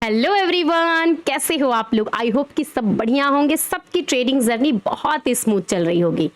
Hello everyone, कैसे हो आप लोग। आई होप कि सब बढ़िया होंगे, सबकी ट्रेडिंग जर्नी बहुत ही स्मूथ चल रही होगी।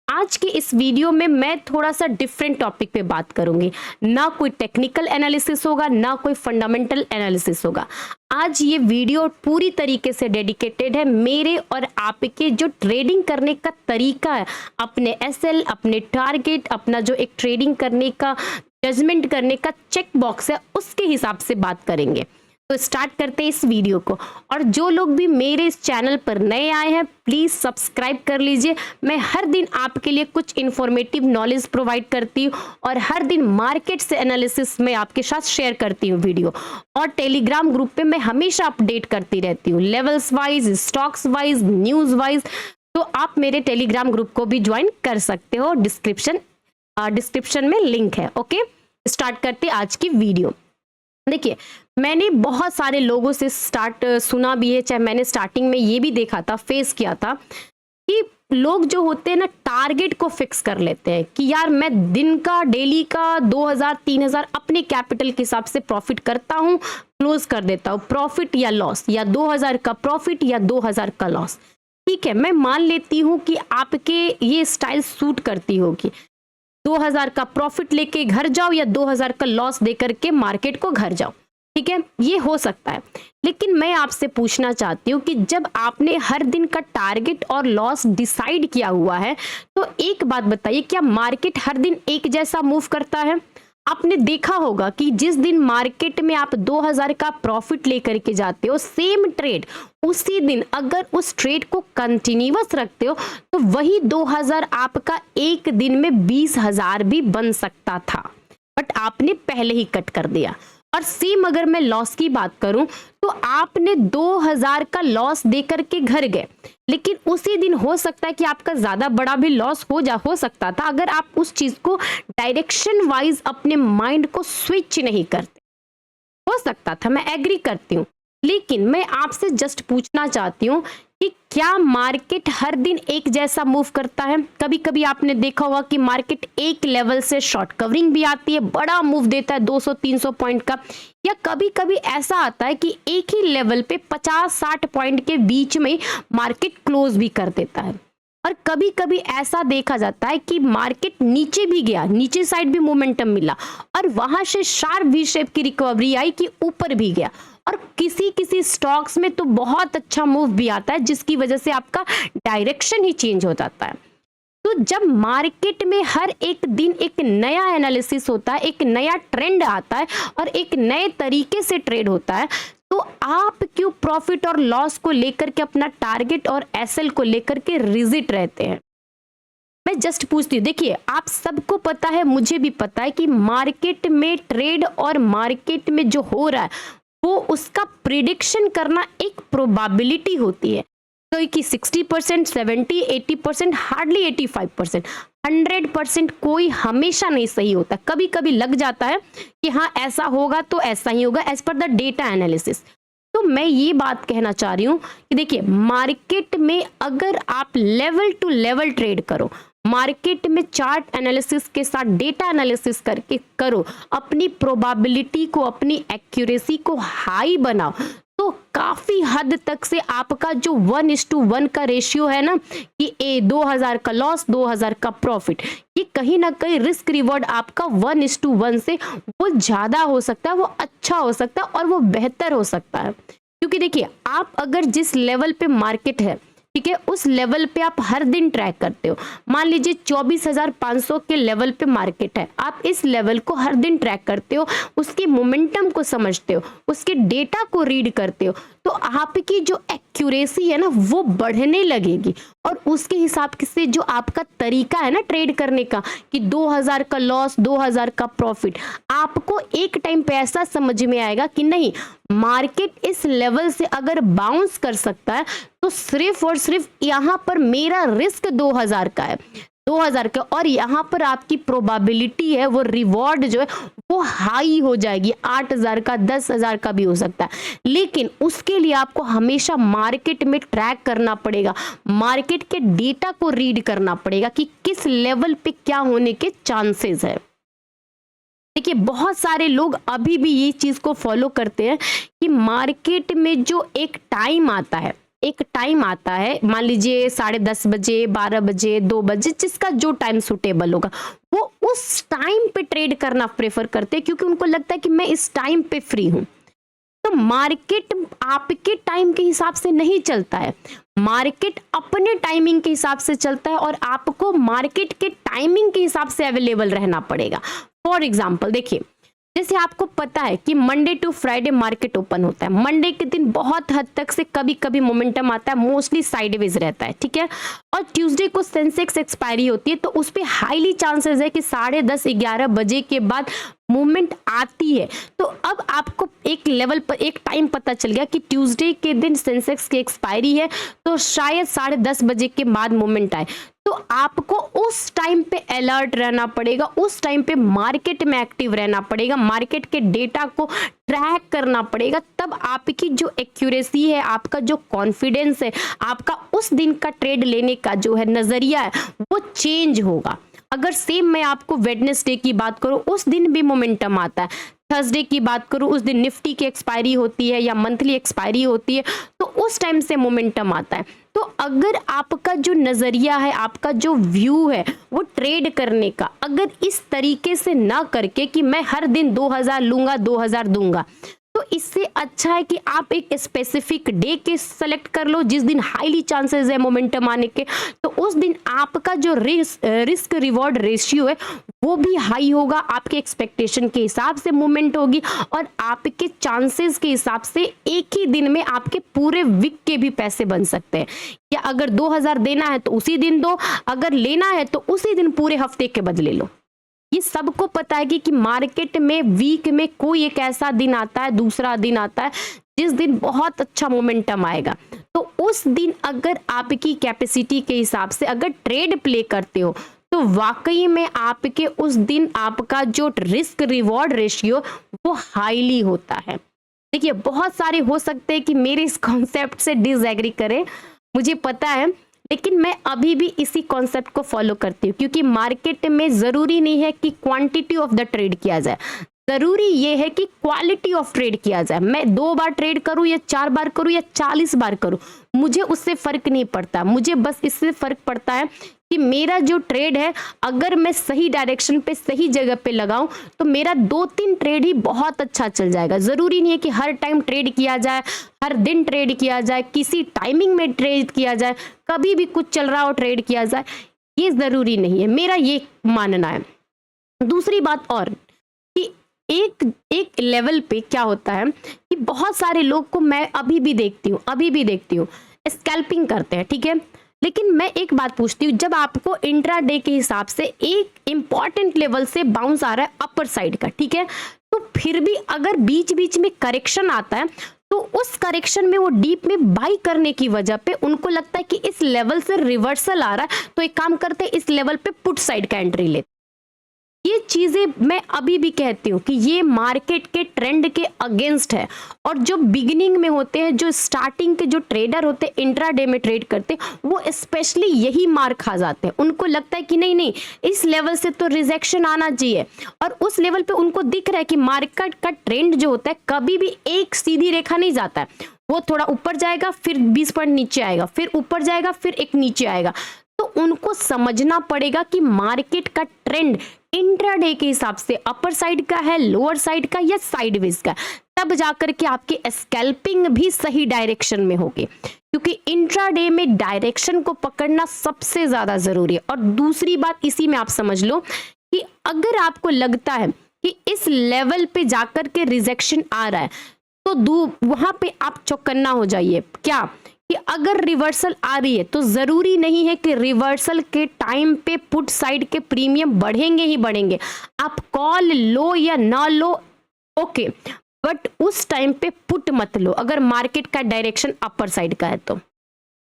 आज के इस वीडियो में मैं थोड़ा सा डिफरेंट टॉपिक पे बात करूंगी। ना कोई टेक्निकल एनालिसिस होगा, ना कोई फंडामेंटल एनालिसिस होगा। आज ये वीडियो पूरी तरीके से डेडिकेटेड है मेरे और आपके जो ट्रेडिंग करने का तरीका है, अपने एसएल, अपने टारगेट, अपना जो एक ट्रेडिंग करने का जजमेंट करने का चेक बॉक्स है, उसके हिसाब से बात करेंगे। तो स्टार्ट करते हैं इस वीडियो को। और जो लोग भी मेरे इस चैनल पर नए आए हैं, प्लीज सब्सक्राइब कर लीजिए। मैं हर दिन आपके लिए कुछ इंफॉर्मेटिव नॉलेज प्रोवाइड करती हूँ और हर दिन मार्केट से एनालिसिस में आपके साथ शेयर करती हूँ वीडियो। और टेलीग्राम ग्रुप पे मैं हमेशा अपडेट करती रहती हूँ, levels wise, stocks wise, news wise. तो आप मेरे टेलीग्राम ग्रुप को भी ज्वाइन कर सकते हो, डिस्क्रिप्शन में लिंक है। ओके, स्टार्ट करते आज की वीडियो। देखिए, मैंने बहुत सारे लोगों से सुना भी है, चाहे मैंने स्टार्टिंग में ये भी देखा था, फेस किया था कि लोग जो होते हैं ना, टारगेट को फिक्स कर लेते हैं कि यार मैं दिन का, डेली का 2000-3000 अपने कैपिटल के हिसाब से प्रॉफिट करता हूँ, क्लोज कर देता हूँ। प्रॉफिट या लॉस, या 2000 का प्रॉफिट या 2000 का लॉस। ठीक है, मैं मान लेती हूँ कि आपके ये स्टाइल सूट करती होगी। 2000 का प्रॉफिट लेके घर जाओ या 2000 का लॉस देकर के मार्केट को घर जाओ। ठीक है, ये हो सकता है। लेकिन मैं आपसे पूछना चाहती हूँ कि जब आपने हर दिन का टारगेट और लॉस डिसाइड किया हुआ है, तो एक बात बताइए, क्या मार्केट हर दिन एक जैसा मूव करता है? आपने देखा होगा कि जिस दिन मार्केट में आप 2000 का प्रॉफिट लेकर के जाते हो, सेम ट्रेड उसी दिन अगर उस ट्रेड को कंटिन्यूअस रखते हो, तो वही 2000 आपका एक दिन में 20,000 भी बन सकता था, बट आपने पहले ही कट कर दिया। और सेम अगर मैं लॉस की बात करूं, तो आपने 2000 का लॉस देकर के घर गए, लेकिन उसी दिन हो सकता है कि आपका ज्यादा बड़ा भी लॉस हो सकता था, अगर आप उस चीज को डायरेक्शन वाइज अपने माइंड को स्विच नहीं करते। हो सकता था, मैं एग्री करती हूँ। लेकिन मैं आपसे जस्ट पूछना चाहती हूँ कि क्या मार्केट हर दिन एक जैसा मूव करता है? कभी कभी आपने देखा होगा कि मार्केट एक लेवल से शॉर्ट कवरिंग भी आती है, बड़ा मूव देता है 200-300 पॉइंट का, या कभी कभी ऐसा आता है कि एक ही लेवल पे 50-60 पॉइंट के बीच में मार्केट क्लोज भी कर देता है। और कभी कभी ऐसा देखा जाता है कि मार्केट नीचे भी गया, नीचे साइड भी मोमेंटम मिला और वहां से शार्प वी शेप की रिकवरी आई कि ऊपर भी गया। और किसी किसी स्टॉक्स में तो बहुत अच्छा मूव भी आता है, जिसकी वजह से आपका डायरेक्शन ही चेंज हो जाता है। तो जब मार्केट में हर एक दिन एक नया एनालिसिस होता है, एक नया ट्रेंड आता है और एक नए तरीके से ट्रेड होता है, तो आप क्यों प्रॉफिट और लॉस को लेकर के, अपना टारगेट और एसएल को लेकर के रिजिड रहते हैं? मैं जस्ट पूछती हूँ। देखिए, आप सबको पता है, मुझे भी पता है कि मार्केट में ट्रेड और मार्केट में जो हो रहा है, वो उसका प्रिडिक्शन करना एक प्रोबेबिलिटी होती है। तो कि 60%, 70, 80%, हार्डली 85%, 100% कोई हमेशा नहीं सही होता। कभी कभी लग जाता है कि हाँ ऐसा होगा तो ऐसा ही होगा, as per the data analysis. तो मैं ये बात कहना चाह रही हूँ कि देखिए, मार्केट में अगर आप लेवल टू लेवल ट्रेड करो, मार्केट में चार्ट एनालिसिस के साथ डेटा एनालिसिस करके करो, अपनी प्रोबेबिलिटी को, अपनी एक्यूरेसी को हाई बनाओ, तो काफी हद तक से आपका जो 1:1 का रेशियो है ना, कि 2000 का लॉस, 2000 का प्रॉफिट, ये कहीं ना कहीं रिस्क रिवॉर्ड आपका 1:1 से वो ज्यादा हो सकता है, वो अच्छा हो सकता है और वो बेहतर हो सकता है। क्योंकि देखिए, आप अगर जिस लेवल पे मार्केट है, ठीक है, उस लेवल पे आप हर दिन ट्रैक करते हो। मान लीजिए 24,500 के लेवल पे मार्केट है, आप इस लेवल को हर दिन ट्रैक करते हो, उसके मोमेंटम को समझते हो, उसके डेटा को रीड करते हो, तो आपकी जो एक्यूरेसी है ना, वो बढ़ने लगेगी। और उसके हिसाब से जो आपका तरीका है ना ट्रेड करने का, कि 2000 का लॉस, 2000 का प्रॉफिट, आपको एक टाइम पे ऐसा समझ में आएगा कि नहीं, मार्केट इस लेवल से अगर बाउंस कर सकता है, तो सिर्फ और सिर्फ यहाँ पर मेरा रिस्क 2000 का है, 2000 का, और यहाँ पर आपकी प्रोबेबिलिटी है, वो रिवॉर्ड जो है वो हाई हो जाएगी, 8000 का, 10,000 का भी हो सकता है। लेकिन उसके लिए आपको हमेशा मार्केट में ट्रैक करना पड़ेगा, मार्केट के डेटा को रीड करना पड़ेगा कि किस लेवल पे क्या होने के चांसेस है। देखिए बहुत सारे लोग अभी भी ये चीज को फॉलो करते हैं कि मार्केट में जो एक टाइम आता है, मान लीजिए 10:30 बजे, 12 बजे, 2 बजे, जिसका जो टाइम सुटेबल होगा वो उस टाइम पे ट्रेड करना प्रेफर करते हैं, क्योंकि उनको लगता है कि मैं इस टाइम पे फ्री हूं। तो मार्केट आपके टाइम के हिसाब से नहीं चलता है, मार्केट अपने टाइमिंग के हिसाब से चलता है और आपको मार्केट के टाइमिंग के हिसाब से अवेलेबल रहना पड़ेगा। फॉर एग्जाम्पल देखिए, जैसे आपको पता है कि Monday to Friday market open होता है, मंडे के दिन बहुत हद तक से कभी कभी मोमेंटम आता है, मोस्टली साइडवेज रहता है, ठीक है। और ट्यूसडे को सेंसेक्स एक्सपायरी होती है, तो उस पर हाईली चांसेस है कि 10:30-11 बजे के बाद मूवमेंट आती है। तो अब आपको एक लेवल पर एक टाइम पता चल गया कि ट्यूसडे के दिन सेंसेक्स की एक्सपायरी है, तो शायद 10:30 बजे के बाद मूवमेंट आए। तो आपको उस टाइम पे अलर्ट रहना पड़ेगा, उस टाइम पे मार्केट में एक्टिव रहना पड़ेगा, मार्केट के डेटा को ट्रैक करना पड़ेगा, तब आपकी जो एक्यूरेसी है, आपका जो कॉन्फिडेंस है, आपका उस दिन का ट्रेड लेने का जो है नजरिया है वो चेंज होगा। अगर सेम मैं आपको वेडनेसडे की बात करूं, उस दिन भी मोमेंटम आता है, थर्सडे की बात करूं उस दिन निफ्टी की एक्सपायरी होती है या मंथली एक्सपायरी होती है, तो उस टाइम से मोमेंटम आता है। तो अगर आपका जो नजरिया है, आपका जो व्यू है वो ट्रेड करने का, अगर इस तरीके से ना करके कि मैं हर दिन 2000 लूंगा 2000 दूंगा, तो इससे अच्छा है कि आप एक स्पेसिफिक डे के सेलेक्ट कर लो जिस दिन हाईली चांसेस है मोमेंटम आने के, तो उस दिन आपका जो रिस्क रिवॉर्ड रेशियो है वो भी हाई होगा, आपके एक्सपेक्टेशन के हिसाब से मूवमेंट होगी और आपके चांसेस के हिसाब से एक ही दिन में आपके पूरे वीक के भी पैसे बन सकते हैं। या अगर 2000 देना है तो उसी दिन दो, अगर लेना है तो उसी दिन पूरे हफ्ते के बदले लो। ये सबको पता है कि मार्केट में वीक में कोई एक ऐसा दिन आता है, दूसरा दिन आता है जिस दिन बहुत अच्छा मोमेंटम आएगा। तो उस दिन अगर आपकी कैपेसिटी के हिसाब से अगर ट्रेड प्ले करते हो तो वाकई में आपके उस दिन आपका जो रिस्क रिवॉर्ड रेशियो वो हाईली होता है। देखिए बहुत सारे हो सकते हैं कि मेरे इस कॉन्सेप्ट से डिसएग्री करें, मुझे पता है, लेकिन मैं अभी भी इसी कॉन्सेप्ट को फॉलो करती हूँ, क्योंकि मार्केट में जरूरी नहीं है कि क्वांटिटी ऑफ द ट्रेड किया जाए, जरूरी ये है कि क्वालिटी ऑफ ट्रेड किया जाए। मैं 2 बार ट्रेड करूं या 4 बार करूं या 40 बार करूं, मुझे उससे फर्क नहीं पड़ता, मुझे बस इससे फर्क पड़ता है कि मेरा जो ट्रेड है अगर मैं सही डायरेक्शन पे सही जगह पे लगाऊं तो मेरा 2-3 ट्रेड ही बहुत अच्छा चल जाएगा। जरूरी नहीं है कि हर टाइम ट्रेड किया जाए, हर दिन ट्रेड किया जाए, किसी टाइमिंग में ट्रेड किया जाए, कभी भी कुछ चल रहा हो ट्रेड किया जाए, ये जरूरी नहीं है, मेरा ये मानना है। दूसरी बात और कि एक लेवल पे क्या होता है कि बहुत सारे लोग को मैं अभी भी देखती हूँ स्कैल्पिंग करते हैं, ठीक है। लेकिन मैं एक बात पूछती हूँ, जब आपको इंट्राडे के हिसाब से एक इंपॉर्टेंट लेवल से बाउंस आ रहा है अपर साइड का, ठीक है, तो फिर भी अगर बीच बीच में करेक्शन आता है तो उस करेक्शन में वो डीप में बाई करने की वजह पे उनको लगता है कि इस लेवल से रिवर्सल आ रहा है, तो एक काम करते हैं इस लेवल पे पुट साइड का एंट्री लेते। ये चीजें मैं अभी भी कहती हूँ कि ये मार्केट के ट्रेंड के अगेंस्ट है, और जो बिगिनिंग में होते हैं, जो स्टार्टिंग के जो ट्रेडर होते हैं इंट्राडे में ट्रेड करते हैं, वो स्पेशली यही मार खा जाते हैं। उनको लगता है कि नहीं इस लेवल से तो रिजेक्शन आना चाहिए, और उस लेवल पे उनको दिख रहा है कि मार्केट का ट्रेंड जो होता है कभी भी एक सीधी रेखा नहीं जाता है, वो थोड़ा ऊपर जाएगा फिर 20 पॉइंट नीचे आएगा, फिर ऊपर जाएगा फिर एक नीचे आएगा। तो उनको समझना पड़ेगा कि मार्केट का ट्रेंड इंट्राडे के हिसाब से अपर साइड का है, लोअर साइड का या साइडवेज का, तब जाकर के आपकी स्कैल्पिंग भी सही डायरेक्शन में होगी, क्योंकि इंट्राडे में डायरेक्शन को पकड़ना सबसे ज्यादा जरूरी है। और दूसरी बात इसी में आप समझ लो कि अगर आपको लगता है कि इस लेवल पे जाकर के रिजेक्शन आ रहा है तो वहां पे आप चौकन्ना हो जाइए। क्या कि अगर रिवर्सल आ रही है तो जरूरी नहीं है कि रिवर्सल के टाइम पे पुट साइड के प्रीमियम बढ़ेंगे ही बढ़ेंगे, आप कॉल लो या ना लो ओके, बट उस टाइम पे पुट मत लो अगर मार्केट का डायरेक्शन अपर साइड का है तो।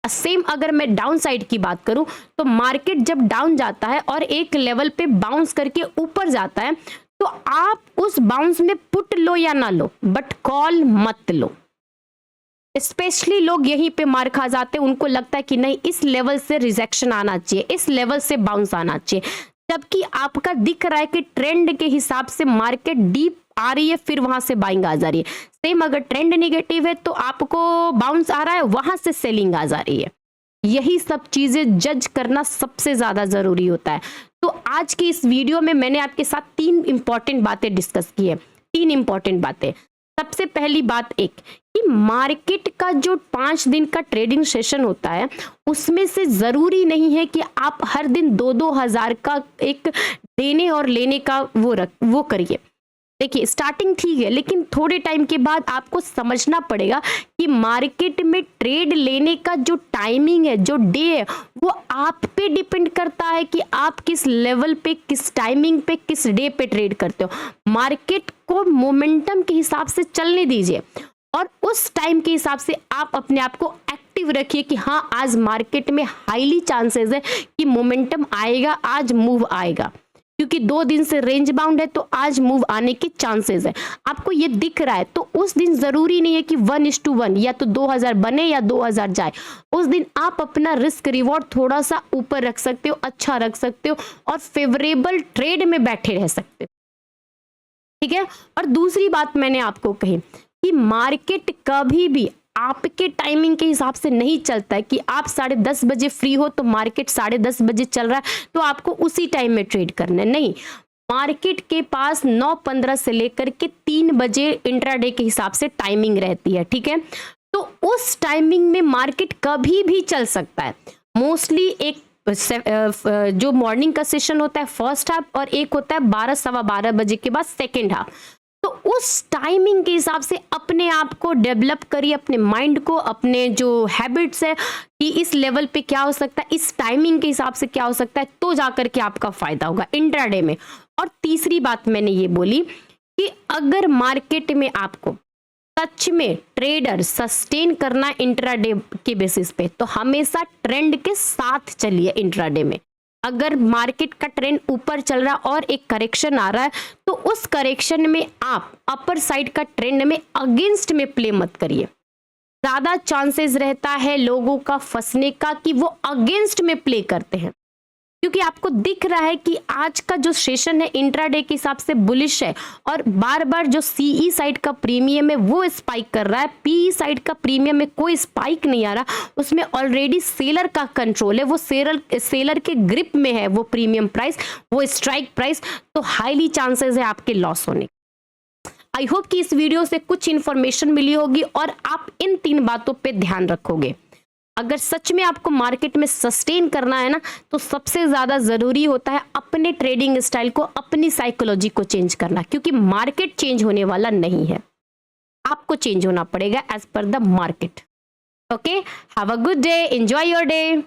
सेम अगर मैं डाउन साइड की बात करूं तो मार्केट जब डाउन जाता है और एक लेवल पे बाउंस करके ऊपर जाता है तो आप उस बाउंस में पुट लो या ना लो, बट कॉल मत लो। स्पेशली लोग यहीं पे मार खा जाते हैं, उनको लगता है कि नहीं इस लेवल से रिजेक्शन आना चाहिए, इस लेवल से बाउंस आना चाहिए। जबकि आपका दिख रहा है कि ट्रेंड के हिसाब से मार्केट डीप आ रही है, फिर वहां से बाइंग आ जा रही है। सेम अगर ट्रेंड नेगेटिव है तो आपको बाउंस आ रहा है, वहां से सेलिंग आ जा रही है। यही सब चीजें जज करना सबसे ज्यादा जरूरी होता है। तो आज की इस वीडियो में मैंने आपके साथ 3 इंपॉर्टेंट बातें डिस्कस की है। 3 इंपॉर्टेंट बातें। सबसे पहली बात एक कि मार्केट का जो 5 दिन का ट्रेडिंग सेशन होता है उसमें से जरूरी नहीं है कि आप हर दिन 2-2 हजार का एक देने और लेने का वो करिए। देखिए स्टार्टिंग ठीक है, लेकिन थोड़े टाइम के बाद आपको समझना पड़ेगा कि मार्केट में ट्रेड लेने का जो टाइमिंग है, जो डे है, वो आप पे डिपेंड करता है कि आप किस लेवल पे, किस टाइमिंग पे, किस डे पे ट्रेड करते हो। मार्केट को मोमेंटम के हिसाब से चलने दीजिए और उस टाइम के हिसाब से आप अपने आप को एक्टिव रखिए कि हाँ आज मार्केट में हाईली चांसेस है कि मोमेंटम आएगा, आज मूव आएगा, क्योंकि 2 दिन से रेंज बाउंड है तो आज मूव आने के चांसेस है। आपको ये दिख रहा है तो उस दिन जरूरी नहीं है कि 1:1 या तो 2000 बने या 2000 जाए। उस दिन आप अपना रिस्क रिवॉर्ड थोड़ा सा ऊपर रख सकते हो, अच्छा रख सकते हो और फेवरेबल ट्रेड में बैठे रह सकते हो। ठीक है। और दूसरी बात मैंने आपको कही कि मार्केट कभी भी आपके टाइमिंग के हिसाब से नहीं चलता है कि आप 10:30 बजे फ्री हो तो मार्केट 10:30 बजे चल रहा है तो आपको उसी टाइम में ट्रेड करना है। नहीं, मार्केट के पास 9:15 से लेकर के 3 बजे इंट्राडे के हिसाब से टाइमिंग रहती है। ठीक है। तो उस टाइमिंग में मार्केट कभी भी चल सकता है। मोस्टली एक जो मॉर्निंग का सेशन होता है फर्स्ट हाफ और एक होता है 12 सवा 12 बजे के बाद सेकेंड हाफ। तो उस टाइमिंग के हिसाब से अपने आप को डेवलप करिए, अपने माइंड को, अपने जो हैबिट्स है कि इस लेवल पे क्या हो सकता है, इस टाइमिंग के हिसाब से क्या हो सकता है, तो जाकर के आपका फायदा होगा इंट्राडे में। और तीसरी बात मैंने ये बोली कि अगर मार्केट में आपको सच में ट्रेडर सस्टेन करना इंट्राडे के बेसिस पे तो हमेशा ट्रेंड के साथ चलिए इंट्राडे में। अगर मार्केट का ट्रेंड ऊपर चल रहा और एक करेक्शन आ रहा है तो उस करेक्शन में आप अपर साइड का ट्रेंड में अगेंस्ट में प्ले मत करिए। ज्यादा चांसेस रहता है लोगों का फंसने का कि वो अगेंस्ट में प्ले करते हैं, क्योंकि आपको दिख रहा है कि आज का जो सेशन है इंट्राडे के हिसाब से बुलिश है और बार बार जो सीई साइड का प्रीमियम है वो स्पाइक कर रहा है, पीई साइड का प्रीमियम में कोई स्पाइक नहीं आ रहा, उसमें ऑलरेडी सेलर का कंट्रोल है, वो सेलर के ग्रिप में है वो प्रीमियम प्राइस, वो स्ट्राइक प्राइस, तो हाईली चांसेस है आपके लॉस होने। आई होप कि इस वीडियो से कुछ इंफॉर्मेशन मिली होगी और आप इन 3 बातों पे ध्यान रखोगे। अगर सच में आपको मार्केट में सस्टेन करना है ना तो सबसे ज्यादा जरूरी होता है अपने ट्रेडिंग स्टाइल को, अपनी साइकोलॉजी को चेंज करना, क्योंकि मार्केट चेंज होने वाला नहीं है, आपको चेंज होना पड़ेगा as per the market. Okay, have a good day, enjoy your day.